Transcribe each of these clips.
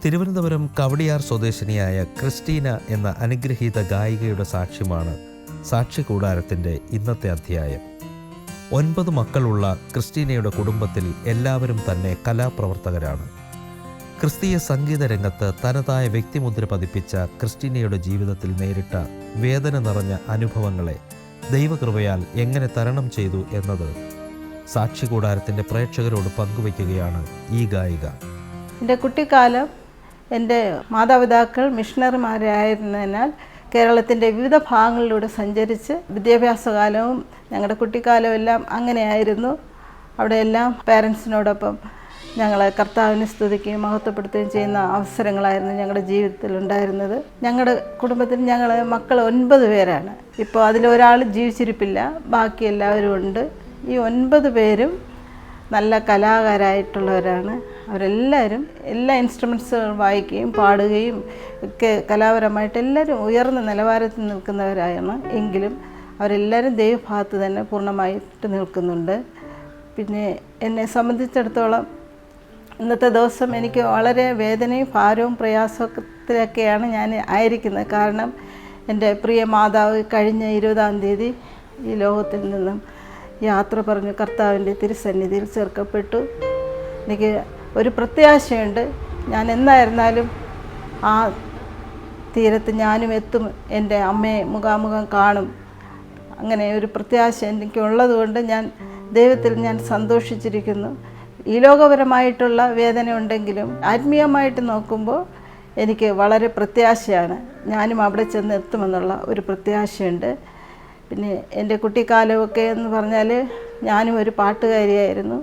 തിരുവനന്തപുരം കവടിയാർ സ്വദേശിനിയായ ക്രിസ്റ്റീന എന്ന അനുഗ്രഹീത ഗായികയുടെ സാക്ഷ്യമാണ് സാക്ഷി കൂടാരത്തിൻ്റെ ഇന്നത്തെ അധ്യായം. 9 മക്കളുള്ള ക്രിസ്റ്റീനയുടെ കുടുംബത്തിൽ എല്ലാവരും തന്നെ കലാപ്രവർത്തകരാണ്. ക്രിസ്തീയ സംഗീത രംഗത്ത് തനതായ വ്യക്തിമുദ്ര പതിപ്പിച്ച ക്രിസ്റ്റീനയുടെ ജീവിതത്തിൽ നേരിട്ട വേദന നിറഞ്ഞ അനുഭവങ്ങളെ ദൈവകൃപയാൽ എങ്ങനെ തരണം ചെയ്തു എന്നത് സാക്ഷി കൂടാരത്തിൻ്റെ പ്രേക്ഷകരോട് പങ്കുവയ്ക്കുകയാണ് ഈ ഗായിക. എൻ്റെ കുട്ടിക്കാലം എൻ്റെ മാതാപിതാക്കൾ മിഷണറിമാരായിരുന്നതിനാൽ കേരളത്തിൻ്റെ വിവിധ ഭാഗങ്ങളിലൂടെ സഞ്ചരിച്ച് വിദ്യാഭ്യാസകാലവും ഞങ്ങളുടെ കുട്ടിക്കാലവും എല്ലാം അങ്ങനെയായിരുന്നു. അവിടെയെല്ലാം പാരൻസിനോടൊപ്പം ഞങ്ങൾ കർത്താവിനെ സ്തുതിക്കുകയും മഹത്വപ്പെടുത്തുകയും ചെയ്യുന്ന അവസരങ്ങളായിരുന്നു ഞങ്ങളുടെ ജീവിതത്തിൽ ഉണ്ടായിരുന്നത്. ഞങ്ങളുടെ കുടുംബത്തിൽ ഞങ്ങൾ മക്കൾ 9 പേരാണ്. ഇപ്പോൾ അതിലൊരാൾ ജീവിച്ചിരിപ്പില്ല, ബാക്കി എല്ലാവരും ഉണ്ട്. ഈ 9 പേരും നല്ല കലാകാരായിട്ടുള്ളവരാണ്. അവരെല്ലാവരും എല്ലാ ഇൻസ്ട്രുമെൻറ്റ്സുകളും വായിക്കുകയും പാടുകയും ഒക്കെ കലാപരമായിട്ട് എല്ലാവരും ഉയർന്ന നിലവാരത്തിൽ നിൽക്കുന്നവരാണ്. എങ്കിലും അവരെല്ലാവരും ദൈവഭാഗത്ത് തന്നെ പൂർണ്ണമായിട്ട് നിൽക്കുന്നുണ്ട്. പിന്നെ എന്നെ സംബന്ധിച്ചിടത്തോളം ഇന്നത്തെ ദിവസം എനിക്ക് വളരെ വേദനയും ഭാരവും പ്രയാസത്തിലൊക്കെയാണ് ഞാൻ ആയിരിക്കുന്നത്. കാരണം എൻ്റെ പ്രിയ മാതാവ് കഴിഞ്ഞ 20-ാം തീയതി ഈ ലോകത്തിൽ നിന്നും യാത്ര പറഞ്ഞ് കർത്താവിൻ്റെ തിരുസന്നിധിയിൽ ചേർക്കപ്പെട്ടു. എനിക്ക് ഒരു പ്രത്യാശയുണ്ട്, ഞാൻ എന്നായിരുന്നാലും ആ തീരത്ത് ഞാനും എത്തും, എൻ്റെ അമ്മയെ മുഖാമുഖം കാണും. അങ്ങനെ ഒരു പ്രത്യാശ എനിക്കുള്ളത് കൊണ്ട് ഞാൻ ദൈവത്തിൽ ഞാൻ സന്തോഷിച്ചിരിക്കുന്നു. ഈ ലോകപരമായിട്ടുള്ള വേദന ഉണ്ടെങ്കിലും ആത്മീയമായിട്ട് നോക്കുമ്പോൾ എനിക്ക് വളരെ പ്രത്യാശയാണ്. ഞാനും അവിടെ ചെന്ന് എത്തുമെന്നുള്ള ഒരു പ്രത്യാശയുണ്ട്. പിന്നെ എൻ്റെ കുട്ടിക്കാലമൊക്കെ എന്ന് പറഞ്ഞാൽ ഞാനും ഒരു പാട്ടുകാരിയായിരുന്നു.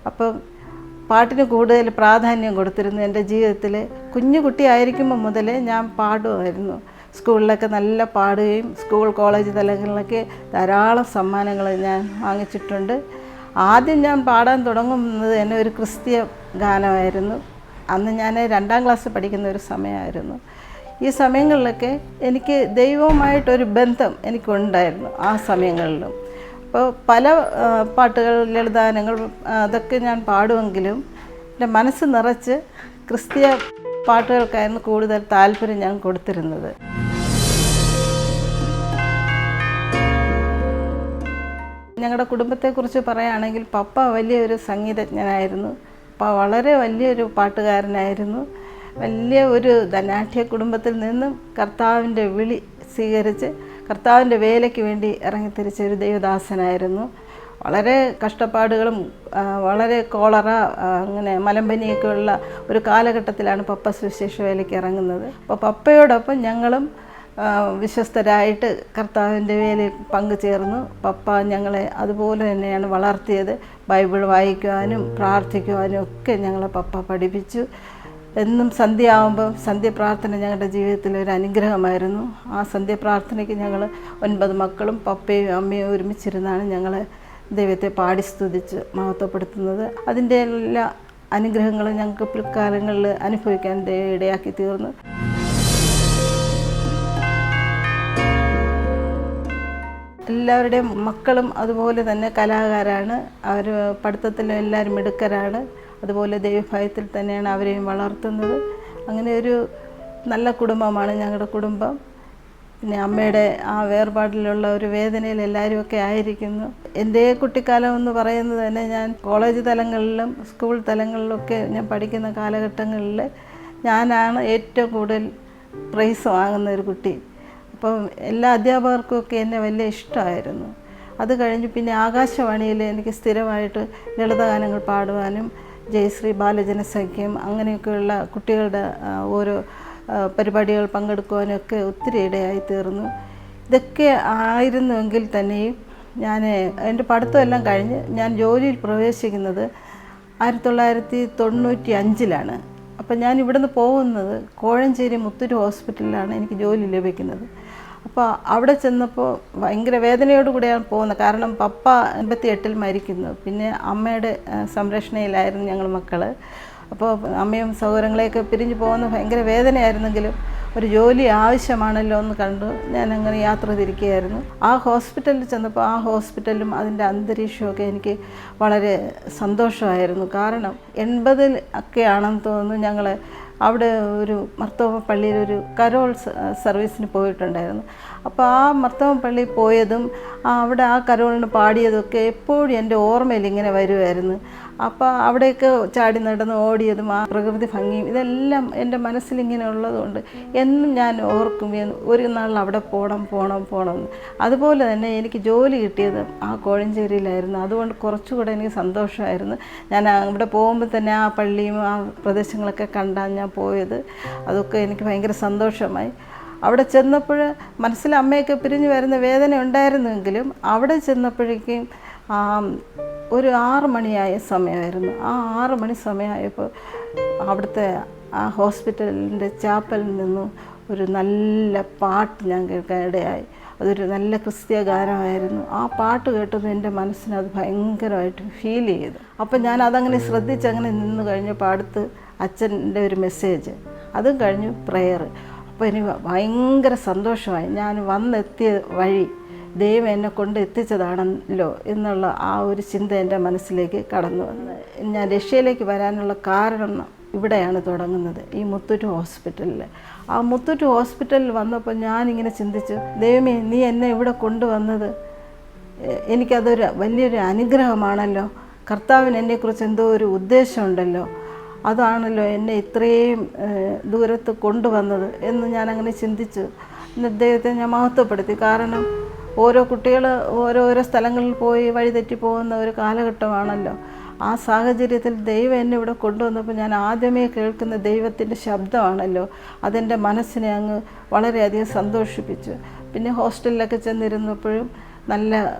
അപ്പം പാട്ടിന് കൂടുതൽ പ്രാധാന്യം കൊടുത്തിരുന്നു. എൻ്റെ ജീവിതത്തിൽ കുഞ്ഞു കുട്ടിയായിരിക്കുമ്പോൾ മുതലേ ഞാൻ പാടുമായിരുന്നു. സ്കൂളിലൊക്കെ നല്ല പാടുകയും സ്കൂൾ കോളേജ് തലങ്ങളിലൊക്കെ ധാരാളം സമ്മാനങ്ങൾ ഞാൻ വാങ്ങിച്ചിട്ടുണ്ട്. ആദ്യം ഞാൻ പാടാൻ തുടങ്ങുന്നത് തന്നെ ഒരു ക്രിസ്തീയ ഗാനമായിരുന്നു. അന്ന് ഞാൻ 2-ാം ക്ലാസ്സിൽ പഠിക്കുന്ന ഒരു സമയമായിരുന്നു. ഈ സമയങ്ങളിലൊക്കെ എനിക്ക് ദൈവവുമായിട്ടൊരു ബന്ധം എനിക്കുണ്ടായിരുന്നു ആ സമയങ്ങളിലും. അപ്പോൾ പല പാട്ടുകൾ, ലളിതഗാനങ്ങൾ അതൊക്കെ ഞാൻ പാടുമെങ്കിലും എൻ്റെ മനസ്സ് നിറച്ച് ക്രിസ്തീയ പാട്ടുകൾക്കായിരുന്നു കൂടുതൽ താല്പര്യം ഞാൻ കൊടുത്തിരുന്നത്. ഞങ്ങളുടെ കുടുംബത്തെക്കുറിച്ച് പറയുകയാണെങ്കിൽ പപ്പ വലിയൊരു സംഗീതജ്ഞനായിരുന്നു. പപ്പ വളരെ വലിയൊരു പാട്ടുകാരനായിരുന്നു. വലിയ ഒരു ധനാഢ്യ കുടുംബത്തിൽ നിന്നും കർത്താവിൻ്റെ വിളി സ്വീകരിച്ച് കർത്താവിൻ്റെ വേലയ്ക്ക് വേണ്ടി ഇറങ്ങിത്തിരിച്ച ഒരു ദൈവദാസനായിരുന്നു. വളരെ കഷ്ടപ്പാടുകളും വളരെ കോളറ, അങ്ങനെ മലമ്പനിയൊക്കെ ഉള്ള ഒരു കാലഘട്ടത്തിലാണ് പപ്പ സുവിശേഷ വേലയ്ക്ക് ഇറങ്ങുന്നത്. അപ്പോൾ പപ്പയോടൊപ്പം ഞങ്ങളും വിശ്വസ്തരായിട്ട് കർത്താവിൻ്റെ വേലയിൽ പങ്കുചേർന്നു. പപ്പ ഞങ്ങളെ അതുപോലെ തന്നെയാണ് വളർത്തിയത്. ബൈബിൾ വായിക്കുവാനും പ്രാർത്ഥിക്കുവാനും ഒക്കെ ഞങ്ങളെ പപ്പ പഠിപ്പിച്ചു. എന്നും സന്ധ്യയാകുമ്പോൾ സന്ധ്യപ്രാർത്ഥന ഞങ്ങളുടെ ജീവിതത്തിൽ ഒരു അനുഗ്രഹമായിരുന്നു. ആ സന്ധ്യപ്രാർത്ഥനയ്ക്ക് ഞങ്ങൾ 9 മക്കളും പപ്പയും അമ്മയും ഒരുമിച്ചിരുന്നാണ് ഞങ്ങൾ ദൈവത്തെ പാടി സ്തുതിച്ച് മഹത്വപ്പെടുത്തുന്നത്. അതിൻ്റെ എല്ലാ അനുഗ്രഹങ്ങളും ഞങ്ങൾക്ക് പിൽക്കാലങ്ങളിൽ അനുഭവിക്കാൻ ഇടയാക്കി തീർന്നു. എല്ലാവരുടെയും മക്കളും അതുപോലെ തന്നെ കലാകാരാണ്. അവർ പഠിത്തത്തിലും എല്ലാവരും മിടുക്കരാണ്. അതുപോലെ ദൈവഭയത്തിൽ തന്നെയാണ് അവരെയും വളർത്തുന്നത്. അങ്ങനെ ഒരു നല്ല കുടുംബമാണ് ഞങ്ങളുടെ കുടുംബം. പിന്നെ അമ്മയുടെ ആ വേർപാടിലുള്ള ഒരു വേദനയിൽ എല്ലാവരുമൊക്കെ ആയിരിക്കുന്നു. എൻ്റെ കുട്ടിക്കാലം എന്ന് പറയുന്നത് തന്നെ ഞാൻ കോളേജ് തലങ്ങളിലും സ്കൂൾ തലങ്ങളിലൊക്കെ ഞാൻ പഠിക്കുന്ന കാലഘട്ടങ്ങളിൽ ഞാനാണ് ഏറ്റവും കൂടുതൽ പ്രൈസ് വാങ്ങുന്ന ഒരു കുട്ടി. അപ്പം എല്ലാ അധ്യാപകർക്കുമൊക്കെ എന്നെ വലിയ ഇഷ്ടമായിരുന്നു. അത് കഴിഞ്ഞ് പിന്നെ ആകാശവാണിയിൽ എനിക്ക് സ്ഥിരമായിട്ട് ലളിതഗാനങ്ങൾ പാടുവാനും ജയശ്രീ ബാലജനസഖ്യം അങ്ങനെയൊക്കെയുള്ള കുട്ടികളുടെ ഓരോ പരിപാടികൾ പങ്കെടുക്കുവാനും ഒക്കെ ഒത്തിരി ഇടയായി തീർന്നു. ഇതൊക്കെ ആയിരുന്നുവെങ്കിൽ തന്നെയും ഞാൻ എൻ്റെ പഠിത്തമെല്ലാം കഴിഞ്ഞ് ഞാൻ ജോലിയിൽ പ്രവേശിക്കുന്നത് 1995-ലാണ്. അപ്പം ഞാൻ ഇവിടുന്ന് പോകുന്നത് കോഴഞ്ചേരി മുത്തൂർ ഹോസ്പിറ്റലിലാണ് എനിക്ക് ജോലി ലഭിക്കുന്നത്. അപ്പോൾ അവിടെ ചെന്നപ്പോൾ ഭയങ്കര വേദനയോടുകൂടിയാണ് പോകുന്നത്. കാരണം പപ്പ 88-ൽ മരിക്കുന്നു. പിന്നെ അമ്മയുടെ സംരക്ഷണയിലായിരുന്നു ഞങ്ങൾ മക്കൾ. അപ്പോൾ അമ്മയും സഹോദരങ്ങളെയൊക്കെ പിരിഞ്ഞു പോകുന്ന ഭയങ്കര വേദനയായിരുന്നെങ്കിലും ഒരു ജോലി ആവശ്യമാണല്ലോ എന്ന് കണ്ടു ഞാൻ അങ്ങനെ യാത്ര തിരിക്കുകയായിരുന്നു. ആ ഹോസ്പിറ്റലിൽ ചെന്നപ്പോൾ ആ ഹോസ്പിറ്റലും അതിൻ്റെ അന്തരീക്ഷമൊക്കെ എനിക്ക് വളരെ സന്തോഷമായിരുന്നു. കാരണം 80-ൽ ഒക്കെയാണെന്ന് തോന്നുന്നു ഞങ്ങൾ അവിടെ ഒരു മർത്തോമ പള്ളിയിൽ ഒരു കരോൾ സർവീസിന് പോയിട്ടുണ്ടായിരുന്നു. അപ്പോൾ ആ മർത്തോമ പള്ളിയിൽ പോയതും അവിടെ ആ കരോളിന് പാടിയതൊക്കെ എപ്പോഴും എൻ്റെ ഓർമ്മയിൽ ഇങ്ങനെ വരുമായിരുന്നു. അപ്പോൾ അവിടെയൊക്കെ ചാടി നടന്ന് ഓടിയതും ആ പ്രകൃതി ഭംഗിയും ഇതെല്ലാം എൻ്റെ മനസ്സിലിങ്ങനെ ഉള്ളതുകൊണ്ട് എന്നും ഞാൻ ഓർക്കും ഒരു നാൾ അവിടെ പോകണം. അതുപോലെ തന്നെ എനിക്ക് ജോലി കിട്ടിയത് ആ കോഴഞ്ചേരിയിലായിരുന്നു. അതുകൊണ്ട് കുറച്ചുകൂടെ എനിക്ക് സന്തോഷമായിരുന്നു. ഞാൻ അവിടെ പോകുമ്പോൾ തന്നെ ആ പള്ളിയും ആ പ്രദേശങ്ങളൊക്കെ കണ്ടാണ് ഞാൻ പോയത്. അതൊക്കെ എനിക്ക് ഭയങ്കര സന്തോഷമായി. അവിടെ ചെന്നപ്പോൾ മനസ്സിൽ അമ്മയൊക്കെ പിരിഞ്ഞു വരുന്ന വേദന ഉണ്ടായിരുന്നെങ്കിലും അവിടെ ചെന്നപ്പോഴേക്കും ഒരു 6 മണിയായ സമയമായിരുന്നു. ആ 6 മണി സമയമായപ്പോൾ അവിടുത്തെ ആ ഹോസ്പിറ്റലിൻ്റെ ചാപ്പലിൽ നിന്നും ഒരു നല്ല പാട്ട് ഞാൻ കേൾക്കാനിടയായി. അതൊരു നല്ല ക്രിസ്തീയ ഗാനമായിരുന്നു. ആ പാട്ട് കേട്ടത് എൻ്റെ മനസ്സിന് അത് ഭയങ്കരമായിട്ട് ഫീൽ ചെയ്തു. അപ്പം ഞാൻ അതങ്ങനെ ശ്രദ്ധിച്ചങ്ങനെ നിന്ന് കഴിഞ്ഞപ്പോൾ അടുത്ത് അച്ഛൻ്റെ ഒരു മെസ്സേജ്, അതും കഴിഞ്ഞു പ്രയർ. അപ്പോൾ എനിക്ക് ഭയങ്കര സന്തോഷമായി. ഞാൻ വന്നെത്തിയ വഴി ദൈവം എന്നെ കൊണ്ട് എത്തിച്ചതാണല്ലോ എന്നുള്ള ആ ഒരു ചിന്ത എൻ്റെ മനസ്സിലേക്ക് കടന്നു വന്ന് ഞാൻ രഷ്യയിലേക്ക് വരാനുള്ള കാരണം ഇവിടെയാണ് തുടങ്ങുന്നത്, ഈ മുത്തൂറ്റ് ഹോസ്പിറ്റലിൽ. ആ മുത്തൂറ്റ് ഹോസ്പിറ്റലിൽ വന്നപ്പോൾ ഞാനിങ്ങനെ ചിന്തിച്ചു, ദൈവമേ നീ എന്നെ ഇവിടെ കൊണ്ടുവന്നത് എനിക്കതൊരു വലിയൊരു അനുഗ്രഹമാണല്ലോ. കർത്താവിന് എന്നെക്കുറിച്ച് എന്തോ ഒരു ഉദ്ദേശമുണ്ടല്ലോ, അതാണല്ലോ എന്നെ ഇത്രയും ദൂരത്ത് കൊണ്ടുവന്നത് എന്ന് ഞാനങ്ങനെ ചിന്തിച്ചു. എന്നിട്ട് ദൈവത്തെ ഞാൻ മഹത്വപ്പെടുത്തി. കാരണം ഓരോ കുട്ടികൾ ഓരോരോ സ്ഥലങ്ങളിൽ പോയി വഴിതെറ്റി പോകുന്ന ഒരു കാലഘട്ടമാണല്ലോ. ആ സാഹചര്യത്തിൽ ദൈവം എന്നെ ഇവിടെ കൊണ്ടുവന്നപ്പോൾ ഞാൻ ആദ്യമേ കേൾക്കുന്ന ദൈവത്തിൻ്റെ ശബ്ദമാണല്ലോ. അതെൻ്റെ മനസ്സിനെ അങ്ങ് വളരെയധികം സന്തോഷിപ്പിച്ചു. പിന്നെ ഹോസ്റ്റലിലൊക്കെ ചെന്നിരുന്നപ്പോഴും നല്ല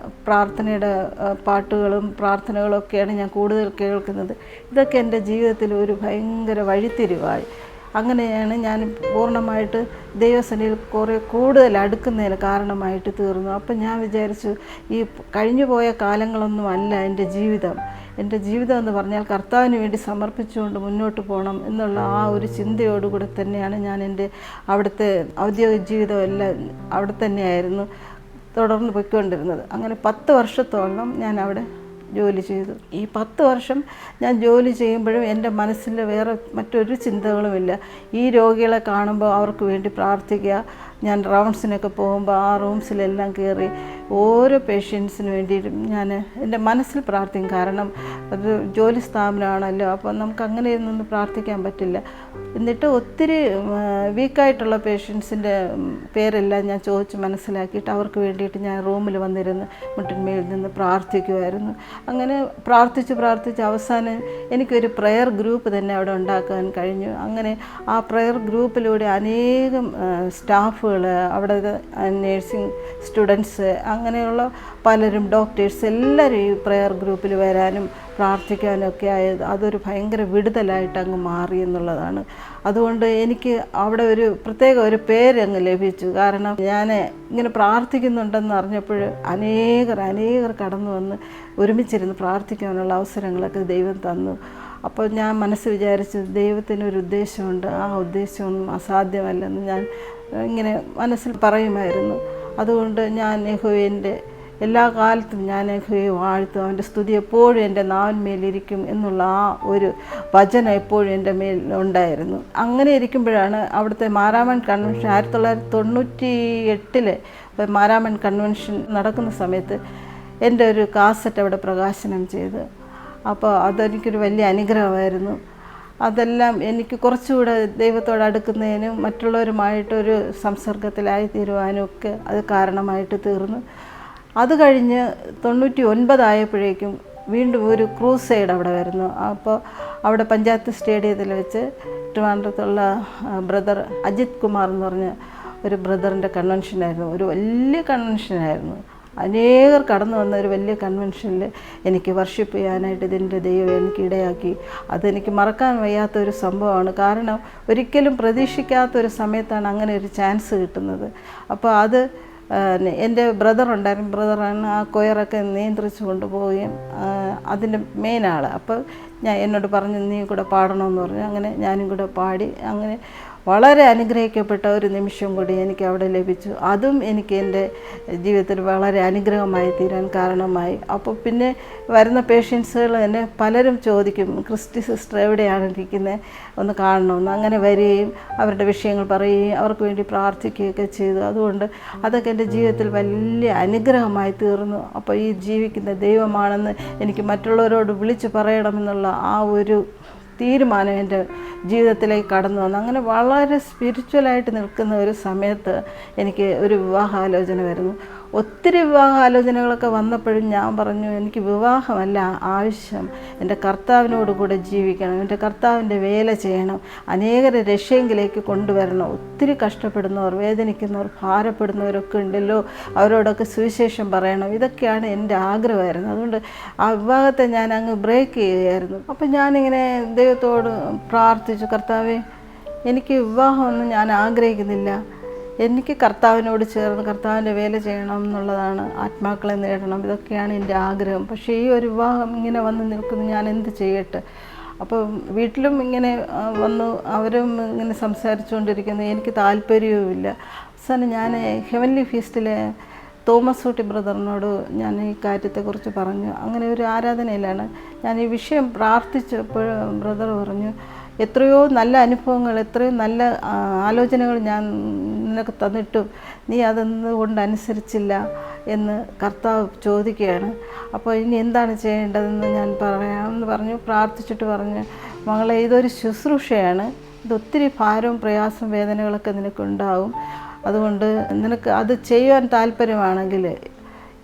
പ്രാർത്ഥനയുടെ പാട്ടുകളും പ്രാർത്ഥനകളൊക്കെയാണ് ഞാൻ കൂടുതൽ കേൾക്കുന്നത്. ഇതൊക്കെ എൻ്റെ ജീവിതത്തിൽ ഒരു ഭയങ്കര വഴിത്തിരിവായി. അങ്ങനെയാണ് ഞാൻ പൂർണ്ണമായിട്ട് ദൈവസന്നിധിയിൽ കൂടുതൽ അടുക്കുന്നതിന് കാരണമായിട്ട് തീർന്നു. അപ്പം ഞാൻ വിചാരിച്ചു, ഈ കഴിഞ്ഞു പോയ കാലങ്ങളൊന്നും അല്ല എൻ്റെ ജീവിതം. എൻ്റെ ജീവിതം എന്ന് പറഞ്ഞാൽ കർത്താവിന് വേണ്ടി സമർപ്പിച്ചുകൊണ്ട് മുന്നോട്ട് പോകണം എന്നുള്ള ആ ഒരു ചിന്തയോടുകൂടെ തന്നെയാണ് ഞാൻ എൻ്റെ അവിടുത്തെ ഔദ്യോഗിക ജീവിതമെല്ലാം അവിടെ തന്നെയായിരുന്നു തുടർന്ന് പോയിക്കൊണ്ടിരുന്നത്. അങ്ങനെ 10 വർഷത്തോളം ഞാൻ അവിടെ ജോലി ചെയ്തു. ഈ 10 വർഷം ഞാൻ ജോലി ചെയ്യുമ്പോഴും എൻ്റെ മനസ്സിൽ വേറെ മറ്റൊരു ചിന്തകളുമില്ല. ഈ രോഗികളെ കാണുമ്പോൾ അവർക്ക് വേണ്ടി പ്രാർത്ഥിക്കുക. ഞാൻ റൗണ്ട്സിനൊക്കെ പോകുമ്പോൾ ആ റൂംസിലെല്ലാം കയറി ഓരോ പേഷ്യൻസിന് വേണ്ടിയിട്ടും ഞാൻ എൻ്റെ മനസ്സിൽ പ്രാർത്ഥിക്കും. കാരണം അത് ജോലി സ്ഥാപനമാണല്ലോ, അപ്പോൾ നമുക്ക് അങ്ങനെയൊന്നും പ്രാർത്ഥിക്കാൻ പറ്റില്ല. എന്നിട്ട് ഒത്തിരി വീക്കായിട്ടുള്ള പേഷ്യൻസിൻ്റെ പേരെല്ലാം ഞാൻ ചോദിച്ച് മനസ്സിലാക്കിയിട്ട് അവർക്ക് വേണ്ടിയിട്ട് ഞാൻ റൂമിൽ വന്നിരുന്ന് മുട്ടിന്മേൽ നിന്ന് പ്രാർത്ഥിക്കുമായിരുന്നു. അങ്ങനെ പ്രാർത്ഥിച്ച് അവസാനം എനിക്കൊരു പ്രെയർ ഗ്രൂപ്പ് തന്നെ അവിടെ ഉണ്ടാക്കാൻ കഴിഞ്ഞു. അങ്ങനെ ആ പ്രെയർ ഗ്രൂപ്പിലൂടെ അനേകം സ്റ്റാഫുകൾ, അവിടെ നേഴ്സിംഗ് സ്റ്റുഡൻസ്, അങ്ങനെയുള്ള പലരും, ഡോക്ടേഴ്സ് എല്ലാവരും ഈ പ്രെയർ ഗ്രൂപ്പിൽ വരാനും പ്രാർത്ഥിക്കാനും ഒക്കെ ആയത് അതൊരു ഭയങ്കര വിടുതലായിട്ട് അങ്ങ് മാറി എന്നുള്ളതാണ്. അതുകൊണ്ട് എനിക്ക് അവിടെ ഒരു പ്രത്യേക ഒരു പേരങ്ങ് ലഭിച്ചു. കാരണം ഞാൻ ഇങ്ങനെ പ്രാർത്ഥിക്കുന്നുണ്ടെന്ന് അറിഞ്ഞപ്പോൾ അനേകർ കടന്നു വന്ന് ഒരുമിച്ചിരുന്ന് പ്രാർത്ഥിക്കാനുള്ള അവസരങ്ങളൊക്കെ ദൈവം തന്നു. അപ്പോൾ ഞാൻ മനസ്സ് വിചാരിച്ചു, ദൈവത്തിനൊരു ഉദ്ദേശമുണ്ട്, ആ ഉദ്ദേശമൊന്നും അസാധ്യമല്ലെന്ന് ഞാൻ ഇങ്ങനെ മനസ്സിൽ പറയുമായിരുന്നു. അതുകൊണ്ട് ഞാൻ യഹോവയുടെ എല്ലാ കാലത്തും ഞാൻ യഹോവയെ വാഴ്ത്തും, അവൻ്റെ സ്തുതി എപ്പോഴും എൻ്റെ നാവിന്മേലിരിക്കും എന്നുള്ള ആ ഒരു വചനം എപ്പോഴും എൻ്റെ മേൽ ഉണ്ടായിരുന്നു. അങ്ങനെ ഇരിക്കുമ്പോഴാണ് അവിടുത്തെ മാരാമൺ കൺവെൻഷൻ 1998 മാരാമൺ കൺവെൻഷൻ നടക്കുന്ന സമയത്ത് എൻ്റെ ഒരു കാസറ്റ് അവിടെ പ്രകാശനം ചെയ്ത്. അപ്പോൾ അതെനിക്കൊരു വലിയ അനുഗ്രഹമായിരുന്നു. അതെല്ലാം എനിക്ക് കുറച്ചുകൂടെ ദൈവത്തോട് അടുക്കുന്നതിനും മറ്റുള്ളവരുമായിട്ടൊരു സംസർഗത്തിലായി തീരുവാനും ഒക്കെ അത് കാരണമായിട്ട് തീർന്നു. അത് കഴിഞ്ഞ് 99 ആയപ്പോഴേക്കും വീണ്ടും ഒരു ക്രൂസൈഡ് അവിടെ വരുന്നു. അപ്പോൾ അവിടെ പഞ്ചായത്ത് സ്റ്റേഡിയത്തിൽ വെച്ച് ട്രിവാൻഡ്രത്തുള്ള ബ്രദർ അജിത് കുമാർ എന്ന് പറഞ്ഞ ഒരു ബ്രദറിൻ്റെ കൺവെൻഷനായിരുന്നു. ഒരു വലിയ കൺവെൻഷനായിരുന്നു. അനേകർ കടന്നു വന്ന ഒരു വലിയ കൺവെൻഷനിൽ എനിക്ക് വർഷിപ്പ് ചെയ്യാനായിട്ട് ഇതിൻ്റെ ദൈവം എനിക്ക് ഇടയാക്കി. അതെനിക്ക് മറക്കാൻ വയ്യാത്തൊരു സംഭവമാണ്. കാരണം ഒരിക്കലും പ്രതീക്ഷിക്കാത്തൊരു സമയത്താണ് അങ്ങനെ ഒരു ചാൻസ് കിട്ടുന്നത്. അപ്പോൾ അത് എൻ്റെ ബ്രദറുണ്ടായിരുന്നു. ബ്രദറാണ് ആ കൊയറൊക്കെ നിയന്ത്രിച്ച് കൊണ്ടുപോവുകയും അതിൻ്റെ മെയിൻ ആൾ. അപ്പോൾ എന്നോട് പറഞ്ഞു, നീ കൂടെ പാടണമെന്ന് പറഞ്ഞു. അങ്ങനെ ഞാനും കൂടെ പാടി. അങ്ങനെ വളരെ അനുഗ്രഹിക്കപ്പെട്ട ഒരു നിമിഷം കൂടി എനിക്ക് അവിടെ ലഭിച്ചു. അതും എനിക്ക് എൻ്റെ ജീവിതത്തിൽ വളരെ അനുഗ്രഹമായി തീരാൻ കാരണമായി. അപ്പോൾ പിന്നെ വരുന്ന പേഷ്യൻസുകൾ തന്നെ പലരും ചോദിക്കും, ക്രിസ്റ്റി സിസ്റ്റർ എവിടെയാണ് ഇരിക്കുന്നത്, ഒന്ന് കാണണമെന്ന്. അങ്ങനെ വരികയും അവരുടെ വിഷയങ്ങൾ പറയുകയും അവർക്ക് വേണ്ടി പ്രാർത്ഥിക്കുകയൊക്കെ ചെയ്തു. അതുകൊണ്ട് അതൊക്കെ എൻ്റെ ജീവിതത്തിൽ വലിയ അനുഗ്രഹമായി തീർന്നു. അപ്പോൾ ഈ ജീവിക്കുന്ന ദൈവമാണെന്ന് എനിക്ക് മറ്റുള്ളവരോട് വിളിച്ചു പറയണമെന്നുള്ള ആ ഒരു തീരുമാനം എൻ്റെ ജീവിതത്തിലേക്ക് കടന്നു വന്നു. അങ്ങനെ വളരെ സ്പിരിച്വലായിട്ട് നിൽക്കുന്ന ഒരു സമയത്ത് എനിക്ക് ഒരു വിവാഹാലോചന വരുന്നു. ഒത്തിരി വിവാഹാലോചനകളൊക്കെ വന്നപ്പോഴും ഞാൻ പറഞ്ഞു, എനിക്ക് വിവാഹമല്ല ആവശ്യം, എൻ്റെ കർത്താവിനോട് കൂടെ ജീവിക്കണം, എൻ്റെ കർത്താവിൻ്റെ വേല ചെയ്യണം, അനേകരെ രക്ഷയെങ്കിലേക്ക് കൊണ്ടുവരണം. ഒത്തിരി കഷ്ടപ്പെടുന്നവർ, വേദനിക്കുന്നവർ, ഭാരപ്പെടുന്നവരൊക്കെ ഉണ്ടല്ലോ, അവരോടൊക്കെ സുവിശേഷം പറയണം. ഇതൊക്കെയാണ് എൻ്റെ ആഗ്രഹമായിരുന്നു. അതുകൊണ്ട് ആ വിവാഹത്തെ ഞാൻ അങ്ങ് ബ്രേക്ക് ചെയ്യുകയായിരുന്നു. അപ്പം ഞാനിങ്ങനെ ദൈവത്തോട് പ്രാർത്ഥിച്ചു, കർത്താവേ, എനിക്ക് വിവാഹമൊന്നും ഞാൻ ആഗ്രഹിക്കുന്നില്ല, എനിക്ക് കർത്താവിനോട് ചേർന്ന് കർത്താവിൻ്റെ വേല ചെയ്യണം എന്നുള്ളതാണ്, ആത്മാക്കളെ നേടണം, ഇതൊക്കെയാണ് എൻ്റെ ആഗ്രഹം. പക്ഷേ ഈ ഒരു വിവാഹം ഇങ്ങനെ വന്ന് നിൽക്കുന്നു, ഞാൻ എന്ത് ചെയ്യട്ടെ? അപ്പോൾ വീട്ടിലും ഇങ്ങനെ വന്നു, അവരും ഇങ്ങനെ സംസാരിച്ചുകൊണ്ടിരിക്കുന്നു, എനിക്ക് താല്പര്യവുമില്ല. അവസാനം ഞാൻ ഹെവൻലി ഫീസ്റ്റിലെ തോമസ് ഊട്ടി ബ്രദറിനോട് ഞാൻ ഈ കാര്യത്തെക്കുറിച്ച് പറഞ്ഞു. അങ്ങനെ ഒരു ആരാധനയിലാണ് ഞാൻ ഈ വിഷയം പ്രാർത്ഥിച്ചപ്പോൾ ബ്രദർ പറഞ്ഞു, എത്രയോ നല്ല അനുഭവങ്ങൾ, എത്രയോ നല്ല ആലോചനകൾ ഞാൻ നിനക്ക് തന്നിട്ടും നീ അതൊന്നുകൊണ്ട് അനുസരിച്ചില്ല എന്ന് കർത്താവ് ചോദിക്കുകയാണ്. അപ്പോൾ ഇനി എന്താണ് ചെയ്യേണ്ടതെന്ന് ഞാൻ പറയാമെന്ന് പറഞ്ഞു. പ്രാർത്ഥിച്ചിട്ട് പറഞ്ഞു, മകളെ, ഇതൊരു ശുശ്രൂഷയാണ്, ഇതൊത്തിരി ഭാരവും പ്രയാസവും വേദനകളൊക്കെ നിനക്കുണ്ടാവും. അതുകൊണ്ട് നിനക്ക് അത് ചെയ്യാൻ താല്പര്യമാണെങ്കിൽ,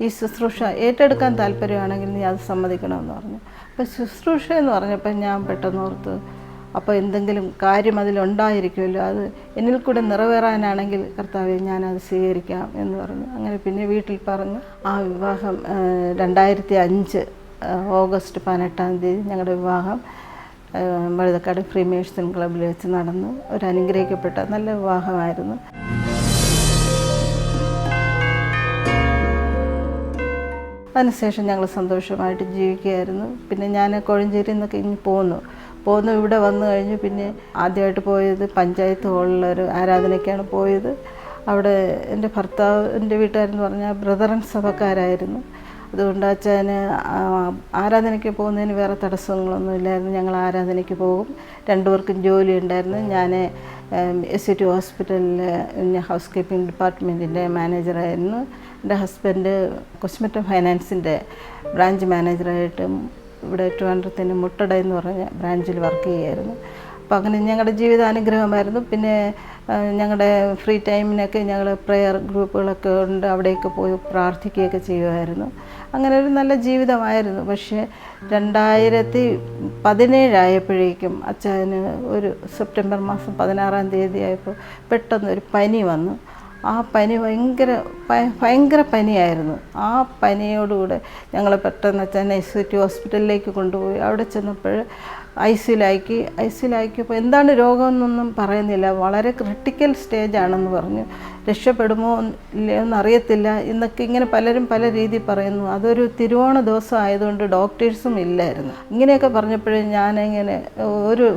ഈ ശുശ്രൂഷ ഏറ്റെടുക്കാൻ താല്പര്യമാണെങ്കിൽ നീ അത് സമ്മതിക്കണമെന്ന് പറഞ്ഞു. അപ്പോൾ ശുശ്രൂഷ എന്ന് പറഞ്ഞപ്പോൾ ഞാൻ പെട്ടെന്ന് ഓർത്ത്, അപ്പോൾ എന്തെങ്കിലും കാര്യം അതിലുണ്ടായിരിക്കുമല്ലോ, അത് എന്നിൽ കൂടെ നിറവേറാനാണെങ്കിൽ കർത്താവെ ഞാനത് സ്വീകരിക്കാം എന്ന് പറഞ്ഞു. അങ്ങനെ പിന്നെ വീട്ടിൽ പറഞ്ഞു. ആ വിവാഹം 2005 ഓഗസ്റ്റ് 18 ഞങ്ങളുടെ വിവാഹം വഴുതക്കാട് ഫ്രീമേഴ്സൺ ക്ലബ്ബിൽ വെച്ച് നടന്നു. ഒരു അനുഗ്രഹിക്കപ്പെട്ട നല്ല വിവാഹമായിരുന്നു. അതിനുശേഷം ഞങ്ങൾ സന്തോഷമായിട്ട് ജീവിക്കുകയായിരുന്നു. പിന്നെ ഞാൻ കോഴഞ്ചേരിയിൽ നിന്നൊക്കെ ഇനി പോന്നു ഇവിടെ വന്നു കഴിഞ്ഞു. പിന്നെ ആദ്യമായിട്ട് പോയത് പഞ്ചായത്ത് ഹാളിലൊരു ആരാധനയ്ക്കാണ് പോയത്. അവിടെ എൻ്റെ ഭർത്താവിൻ്റെ വീട്ടുകാരെന്ന് പറഞ്ഞാൽ ബ്രദറൻ സഭക്കാരായിരുന്നു. അതുകൊണ്ട് അച്ഛന് ആരാധനയ്ക്ക് പോകുന്നതിന് വേറെ തടസ്സങ്ങളൊന്നും ഇല്ലായിരുന്നു. ഞങ്ങൾ ആരാധനയ്ക്ക് പോകും. രണ്ടുപേർക്കും ജോലി ഉണ്ടായിരുന്നു. ഞാൻ SCT ഹോസ്പിറ്റലിൽ ഹൗസ് കീപ്പിംഗ് ഡിപ്പാർട്ട്മെൻറ്റിൻ്റെ മാനേജറായിരുന്നു. എൻ്റെ ഹസ്ബൻഡ് കൊസ്മെറ്റോ ഫൈനാൻസിൻ്റെ ബ്രാഞ്ച് മാനേജറായിട്ടും ഇവിടെ ട്രിവാൻഡ്രത്തിന് മുട്ടട എന്ന് പറഞ്ഞ ബ്രാഞ്ചിൽ വർക്ക് ചെയ്യുമായിരുന്നു. അപ്പോൾ അങ്ങനെ ഞങ്ങളുടെ ജീവിത അനുഗ്രഹമായിരുന്നു. പിന്നെ ഞങ്ങളുടെ ഫ്രീ ടൈമിനൊക്കെ ഞങ്ങൾ പ്രെയർ ഗ്രൂപ്പുകളൊക്കെ ഉണ്ട്, അവിടെയൊക്കെ പോയി പ്രാർത്ഥിക്കുകയൊക്കെ ചെയ്യുമായിരുന്നു. അങ്ങനെ ഒരു നല്ല ജീവിതമായിരുന്നു. പക്ഷേ 2017 ആയപ്പോഴേക്കും അച്ഛന് ഒരു സെപ്റ്റംബർ മാസം 16 ആയപ്പോൾ പെട്ടെന്നൊരു പനി വന്നു. ആ പനി ഭയങ്കര പനിയായിരുന്നു. ആ പനിയോടുകൂടെ ഞങ്ങൾ പെട്ടെന്ന് അച്ഛനെ SCT ഹോസ്പിറ്റലിലേക്ക് കൊണ്ടുപോയി. അവിടെ ചെന്നപ്പോൾ ഐസിയിലാക്കിയപ്പോൾ എന്താണ് രോഗമെന്നൊന്നും പറയുന്നില്ല, വളരെ ക്രിട്ടിക്കൽ സ്റ്റേജാണെന്ന് പറഞ്ഞു. രക്ഷപ്പെടുമോ ഇല്ലയോന്ന് അറിയത്തില്ല എന്നൊക്കെ ഇങ്ങനെ പലരും പല രീതിയിൽ പറയുന്നു. അതൊരു തിരുവോണ ദിവസം ആയതുകൊണ്ട് ഡോക്ടേഴ്സും ഇല്ലായിരുന്നു. ഇങ്ങനെയൊക്കെ പറഞ്ഞപ്പോഴേ ഞാനിങ്ങനെ ഒരു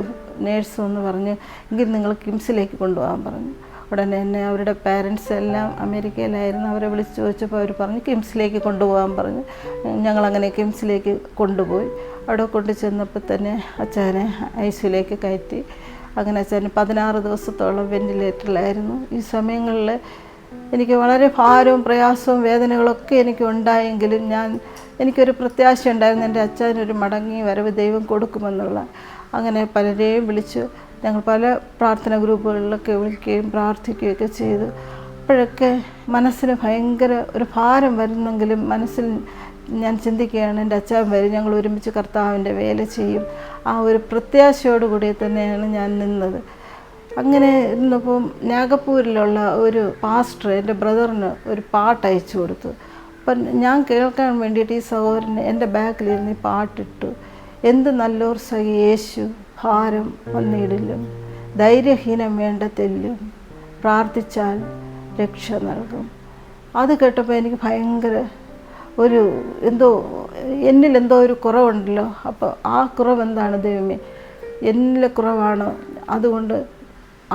നേഴ്സ് ഒന്ന് പറഞ്ഞു, എങ്കിൽ നിങ്ങൾ കിംസിലേക്ക് കൊണ്ടുപോകാൻ പറഞ്ഞു. ഉടനെ തന്നെ അവരുടെ പാരൻസ് എല്ലാം അമേരിക്കയിലായിരുന്നു. അവരെ വിളിച്ച് ചോദിച്ചപ്പോൾ അവർ പറഞ്ഞു കിംസിലേക്ക് കൊണ്ടുപോകാൻ പറഞ്ഞു. ഞങ്ങളങ്ങനെ കിംസിലേക്ക് കൊണ്ടുപോയി. അവിടെ കൊണ്ടു ചെന്നപ്പോൾ തന്നെ അച്ഛനെ ICUലേക്ക് കയറ്റി. അങ്ങനെ അച്ഛന് 16 ദിവസത്തോളം വെൻറ്റിലേറ്ററിലായിരുന്നു. ഈ സമയങ്ങളിൽ എനിക്ക് വളരെ ഭാരവും പ്രയാസവും വേദനകളൊക്കെ എനിക്ക് ഉണ്ടായെങ്കിലും എനിക്കൊരു പ്രത്യാശ ഉണ്ടായിരുന്നു, എൻ്റെ അച്ഛനൊരു മടങ്ങി വരവ് ദൈവം കൊടുക്കുമെന്നുള്ള. അങ്ങനെ പലരെയും വിളിച്ചു. ഞങ്ങൾ പല പ്രാർത്ഥന ഗ്രൂപ്പുകളിലൊക്കെ വിളിക്കുകയും പ്രാർത്ഥിക്കുകയൊക്കെ ചെയ്തു. അപ്പോഴൊക്കെ മനസ്സിന് ഭയങ്കര ഒരു ഭാരം വരുന്നെങ്കിലും മനസ്സിൽ ഞാൻ ചിന്തിക്കുകയാണ്, എൻ്റെ അച്ഛൻ വരും, ഞങ്ങൾ ഒരുമിച്ച് കർത്താവിൻ്റെ വേല ചെയ്യും. ആ ഒരു പ്രത്യാശയോടുകൂടി തന്നെയാണ് ഞാൻ നിന്നത്. അങ്ങനെ ഇന്നിപ്പം നാഗപ്പൂരിലുള്ള ഒരു പാസ്റ്റർ എൻ്റെ ബ്രദറിന് ഒരു പാട്ട് അയച്ചു കൊടുത്തു. അപ്പം ഞാൻ കേൾക്കാൻ വേണ്ടിയിട്ട് ഈ സഹോദരന് എൻ്റെ ബാക്കിലിരുന്ന് ഈ പാട്ടിട്ടു. എന്ത് നല്ലോർ സഖി യേശു ഭാരം വന്നിടിലും, ധൈര്യഹീനം വേണ്ട തെല്ലും, പ്രാർത്ഥിച്ചാൽ രക്ഷ നൽകും. അത് കേട്ടപ്പോൾ എനിക്ക് ഭയങ്കര എന്നിലെന്തോ ഒരു കുറവുണ്ടല്ലോ. അപ്പോൾ ആ കുറവ് എന്താണ് ദൈവമേ, എന്നിലെ കുറവാണ്. അതുകൊണ്ട്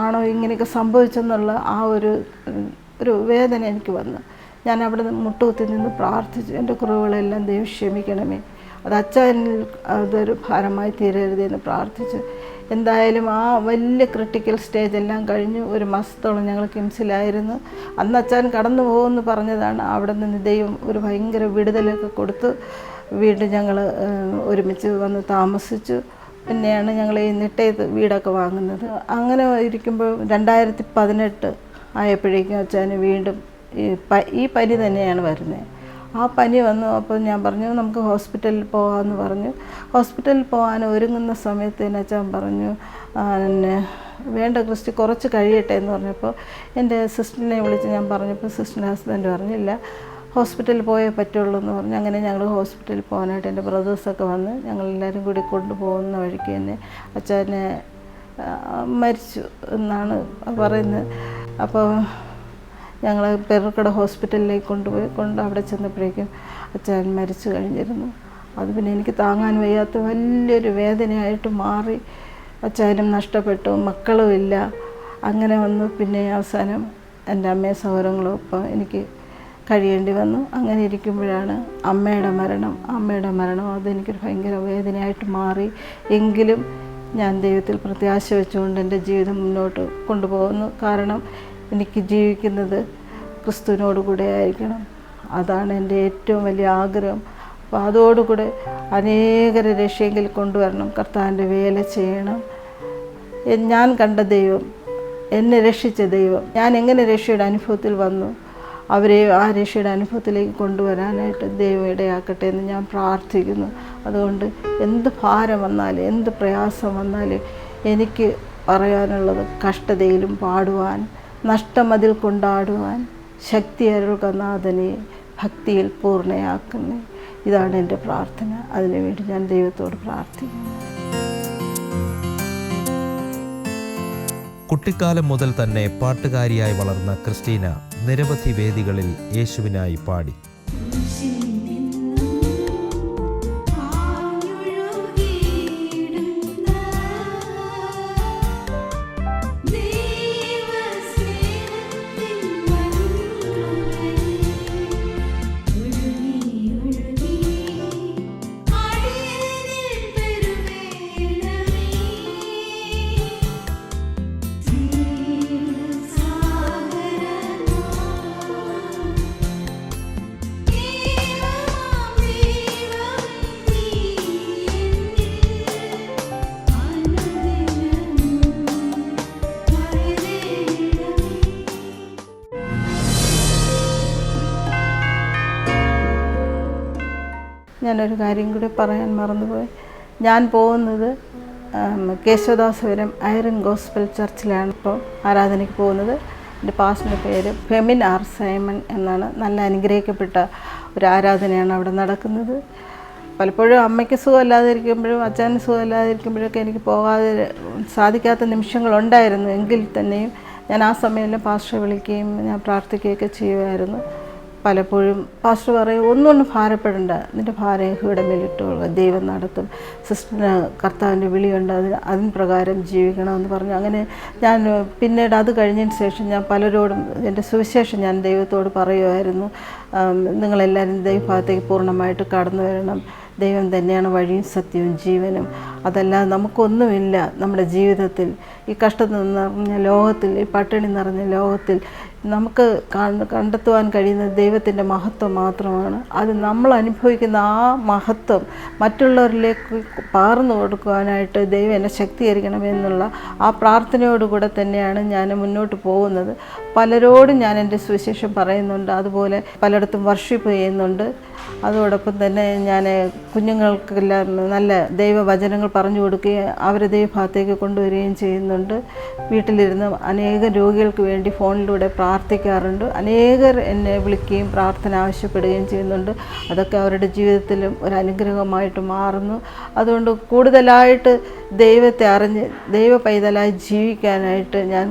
ആണോ ഇങ്ങനെയൊക്കെ സംഭവിച്ചെന്നുള്ള ആ ഒരു വേദന എനിക്ക് വന്നു. ഞാൻ അവിടെ മുട്ടുകുത്തി നിന്ന് പ്രാർത്ഥിച്ചു, എൻ്റെ കുറവുകളെല്ലാം ദൈവം ക്ഷമിക്കണമേ, അത് അച്ഛനിൽ അതൊരു ഭാരമായി തീരരുതെന്ന് പ്രാർത്ഥിച്ചു. എന്തായാലും ആ വലിയ ക്രിട്ടിക്കൽ സ്റ്റേജ് എല്ലാം കഴിഞ്ഞു. ഒരു മാസത്തോളം ഞങ്ങൾ കിംസിലായിരുന്നു. അന്ന് അച്ഛൻ കടന്നു പോകുമെന്ന് പറഞ്ഞതാണ്. അവിടെ നിന്ന് ദൈവം ഒരു ഭയങ്കര വിടുതലൊക്കെ കൊടുത്തു. വീണ്ടും ഞങ്ങൾ ഒരുമിച്ച് വന്ന് താമസിച്ചു. പിന്നെയാണ് ഞങ്ങൾ ഈ നിട്ടയത്ത് വീടൊക്കെ വാങ്ങുന്നത്. അങ്ങനെ ഇരിക്കുമ്പോൾ 2018 ആയപ്പോഴേക്കും അച്ഛന് വീണ്ടും ഈ പനി തന്നെയാണ് വരുന്നത്. ആ പനി വന്നു. അപ്പോൾ ഞാൻ പറഞ്ഞു നമുക്ക് ഹോസ്പിറ്റലിൽ പോകാമെന്ന് പറഞ്ഞു. ഹോസ്പിറ്റലിൽ പോകാൻ ഒരുങ്ങുന്ന സമയത്ത് തന്നെ അച്ഛൻ പറഞ്ഞു പിന്നെ വേണ്ട ക്രിസ്റ്റി കുറച്ച് കഴിയട്ടെ എന്ന് പറഞ്ഞപ്പോൾ എൻ്റെ സിസ്റ്ററിനെ വിളിച്ച് ഞാൻ പറഞ്ഞപ്പോൾ സിസ്റ്ററിൻ്റെ ഹസ്ബൻഡ് പറഞ്ഞില്ല, ഹോസ്പിറ്റലിൽ പോയേ പറ്റുള്ളൂ എന്ന് പറഞ്ഞു. അങ്ങനെ ഞങ്ങൾ ഹോസ്പിറ്റലിൽ പോകാനായിട്ട് എൻ്റെ ബ്രദേഴ്സൊക്കെ വന്ന് ഞങ്ങളെല്ലാവരും കൂടി കൊണ്ടുപോകുന്ന വഴിക്ക് തന്നെ അച്ഛനെ മരിച്ചു എന്നാണ് പറയുന്നത്. അപ്പോൾ ഞങ്ങൾ പെരുക്കട ഹോസ്പിറ്റലിലേക്ക് കൊണ്ടുപോയി അവിടെ ചെന്നപ്പോഴേക്കും അച്ഛൻ മരിച്ചു കഴിഞ്ഞിരുന്നു. അത് പിന്നെ എനിക്ക് താങ്ങാൻ വയ്യാത്ത വലിയൊരു വേദനയായിട്ട് മാറി. അച്ഛനും നഷ്ടപ്പെട്ടു, മക്കളും ഇല്ല. അങ്ങനെ വന്നു. പിന്നെ അവസാനം എൻ്റെ അമ്മയും സഹോദരങ്ങളും ഒപ്പം എനിക്ക് കഴിയേണ്ടി വന്നു. അങ്ങനെ ഇരിക്കുമ്പോഴാണ് അമ്മയുടെ മരണം അതെനിക്കൊരു ഭയങ്കര വേദനയായിട്ട് മാറി. എങ്കിലും ഞാൻ ദൈവത്തിൽ പ്രത്യാശ വെച്ചുകൊണ്ട് എൻ്റെ ജീവിതം മുന്നോട്ട് കൊണ്ടുപോകുന്നു. കാരണം എനിക്ക് ജീവിക്കുന്നത് ക്രിസ്തുവിനോട് കൂടെ ആയിരിക്കണം. അതാണ് എൻ്റെ ഏറ്റവും വലിയ ആഗ്രഹം. അപ്പോൾ അതോടുകൂടെ അനേകരെ രക്ഷയെങ്കിൽ കൊണ്ടുവരണം, കർത്താവിൻ്റെ വേല ചെയ്യണം. ഞാൻ കണ്ട ദൈവം, എന്നെ രക്ഷിച്ച ദൈവം, ഞാൻ എങ്ങനെ രക്ഷയുടെ അനുഭവത്തിൽ വന്നു, അവരെ ആ രക്ഷയുടെ അനുഭവത്തിലേക്ക് കൊണ്ടുവരാനായിട്ട് ദൈവം ഇടയാക്കട്ടെ എന്ന് ഞാൻ പ്രാർത്ഥിക്കുന്നു. അതുകൊണ്ട് എന്ത് ഭാരം വന്നാലും എന്ത് പ്രയാസം വന്നാലും എനിക്ക് പറയാനുള്ളത് കഷ്ടതയിലും പാടുവാൻ, നഷ്ടമതിൽ കൊണ്ടാടുവാൻ ശക്തി അരുൾനാഥനെ ഭക്തിയിൽ പൂർണ്ണയാക്കുന്നേ. ഇതാണ് എൻ്റെ പ്രാർത്ഥന. അതിനുവേണ്ടി ഞാൻ ദൈവത്തോട് പ്രാർത്ഥിക്കുന്നു. കുട്ടിക്കാലം മുതൽ തന്നെ പാട്ടുകാരിയായി വളർന്ന ക്രിസ്റ്റീന നിരവധി വേദികളിൽ യേശുവിനായി പാടി. ഞാനൊരു കാര്യം കൂടി പറയാൻ മറന്നുപോയി. ഞാൻ പോകുന്നത് കേശവദാസപുരം ഐറൻ ഗോസ്പൽ ചർച്ചിലാണ് ഇപ്പോൾ ആരാധനയ്ക്ക് പോകുന്നത്. എൻ്റെ പാസ്റ്ററിൻ്റെ പേര് ഫെമിൻ ആർ സൈമൺ എന്നാണ്. നല്ല അനുഗ്രഹിക്കപ്പെട്ട ഒരു ആരാധനയാണ് അവിടെ നടക്കുന്നത്. പലപ്പോഴും അമ്മയ്ക്ക് സുഖമില്ലാതിരിക്കുമ്പോഴും അച്ഛന് സുഖമില്ലാതിരിക്കുമ്പോഴൊക്കെ എനിക്ക് പോകാതെ സാധിക്കാത്ത നിമിഷങ്ങളുണ്ടായിരുന്നു. എങ്കിൽ തന്നെയും ഞാൻ ആ സമയമെല്ലാം പാസ്റ്ററെ വിളിക്കുകയും ഞാൻ പ്രാർത്ഥിക്കുകയൊക്കെ ചെയ്യുമായിരുന്നു. പലപ്പോഴും പാസ്റ്റർ പറയും, ഒന്നും ഭാരപ്പെടേണ്ട, നിൻ്റെ ഭാരം യഹോവയുടെ മേലിട്ടുകൊള്ളുക, ദൈവം നടത്തും, സിസ്റ്ററിന് കർത്താവിൻ്റെ വിളിയുണ്ട്, അതിന് പ്രകാരം ജീവിക്കണമെന്ന് പറഞ്ഞു. അങ്ങനെ ഞാൻ പിന്നീട് അത് കഴിഞ്ഞതിന് ശേഷം ഞാൻ പലരോടും എൻ്റെ സുവിശേഷം ഞാൻ ദൈവത്തോട് പറയുമായിരുന്നു. നിങ്ങളെല്ലാവരും ദൈവഭാഗത്തേക്ക് പൂർണ്ണമായിട്ട് കടന്നു വരണം, ദൈവം തന്നെയാണ് വഴിയും സത്യവും ജീവനും. അതല്ലാതെ നമുക്കൊന്നുമില്ല നമ്മുടെ ജീവിതത്തിൽ. ഈ കഷ്ടം നിറഞ്ഞ ലോകത്തിൽ, ഈ പട്ടിണി നിറഞ്ഞ ലോകത്തിൽ നമുക്ക് കണ്ടെത്തുവാൻ കഴിയുന്ന ദൈവത്തിൻ്റെ മഹത്വം മാത്രമാണ്. അത് നമ്മൾ അനുഭവിക്കുന്ന ആ മഹത്വം മറ്റുള്ളവരിലേക്ക് പകർന്നു കൊടുക്കുവാനായിട്ട് ദൈവം എന്നെ ശക്തീകരിക്കണമെന്നുള്ള ആ പ്രാർത്ഥനയോടുകൂടെ തന്നെയാണ് ഞാൻ മുന്നോട്ട് പോകുന്നത്. പലരോടും ഞാൻ എൻ്റെ സുവിശേഷം പറയുന്നുണ്ട്, അതുപോലെ പലയിടത്തും വർഷിപ്പ് ചെയ്യുന്നുണ്ട്. അതോടൊപ്പം തന്നെ ഞാൻ കുഞ്ഞുങ്ങൾക്കെല്ലാം നല്ല ദൈവവചനങ്ങൾ പറഞ്ഞു കൊടുക്കുകയും അവരെ ദൈവഭാഗത്തേക്ക് കൊണ്ടുവരികയും ചെയ്യുന്നുണ്ട്. വീട്ടിലിരുന്ന് അനേകം രോഗികൾക്ക് വേണ്ടി ഫോണിലൂടെ പ്രാർത്ഥിക്കാറുണ്ട്. അനേകർ എന്നെ വിളിക്കുകയും പ്രാർത്ഥന ആവശ്യപ്പെടുകയും ചെയ്യുന്നുണ്ട്. അതൊക്കെ അവരുടെ ജീവിതത്തിലും ഒരു അനുഗ്രഹമായിട്ട് മാറുന്നു. അതുകൊണ്ട് കൂടുതലായിട്ട് ദൈവത്തെ അറിഞ്ഞ് ദൈവ പൈതലായി ജീവിക്കാനായിട്ട് ഞാൻ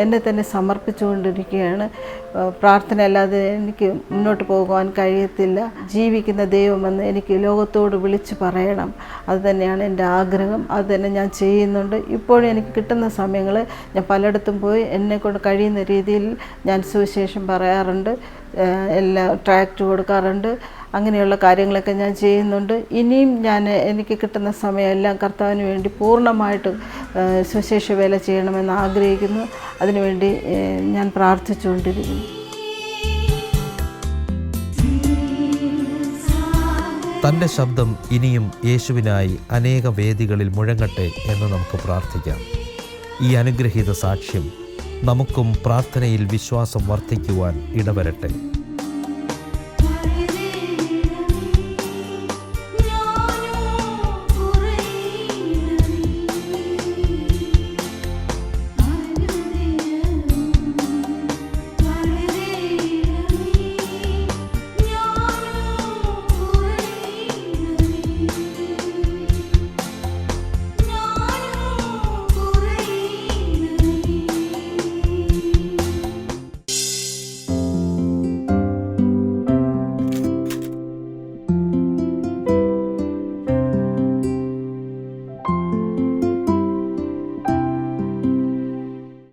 എന്നെ തന്നെ സമർപ്പിച്ചുകൊണ്ടിരിക്കുകയാണ്. പ്രാർത്ഥന അല്ലാതെ എനിക്ക് മുന്നോട്ട് പോകുവാൻ കഴിയത്തില്ല. ജീവിക്കുന്ന ദൈവമെന്ന് എനിക്ക് ലോകത്തോട് വിളിച്ച് പറയണം. അത് തന്നെയാണ് എൻ്റെ ആഗ്രഹം. അത് തന്നെ ഞാൻ ചെയ്യുന്നുണ്ട്. ഇപ്പോഴും എനിക്ക് കിട്ടുന്ന സമയങ്ങൾ ഞാൻ പലയിടത്തും പോയി എന്നെക്കൊണ്ട് കഴിയുന്ന രീതിയിൽ ഞാൻ സുവിശേഷം പറയാറുണ്ട്, എല്ലാ ട്രാക്റ്റ് കൊടുക്കാറുണ്ട്. അങ്ങനെയുള്ള കാര്യങ്ങളൊക്കെ ഞാൻ ചെയ്യുന്നുണ്ട്. ഇനിയും എനിക്ക് കിട്ടുന്ന സമയമെല്ലാം കർത്താവിന് വേണ്ടി പൂർണ്ണമായിട്ട് സുവിശേഷ വേല ചെയ്യണമെന്ന് ആഗ്രഹിക്കുന്നു. അതിനുവേണ്ടി ഞാൻ പ്രാർത്ഥിച്ചുകൊണ്ടിരിക്കുന്നു. തൻ്റെ ശബ്ദം ഇനിയും യേശുവിനായി അനേക വേദികളിൽ മുഴങ്ങട്ടെ എന്ന് നമുക്ക് പ്രാർത്ഥിക്കാം. ഈ അനുഗ്രഹീത സാക്ഷ്യം നമുക്കും പ്രാർത്ഥനയിൽ വിശ്വാസം വർദ്ധിക്കുവാൻ ഇടവരട്ടെ.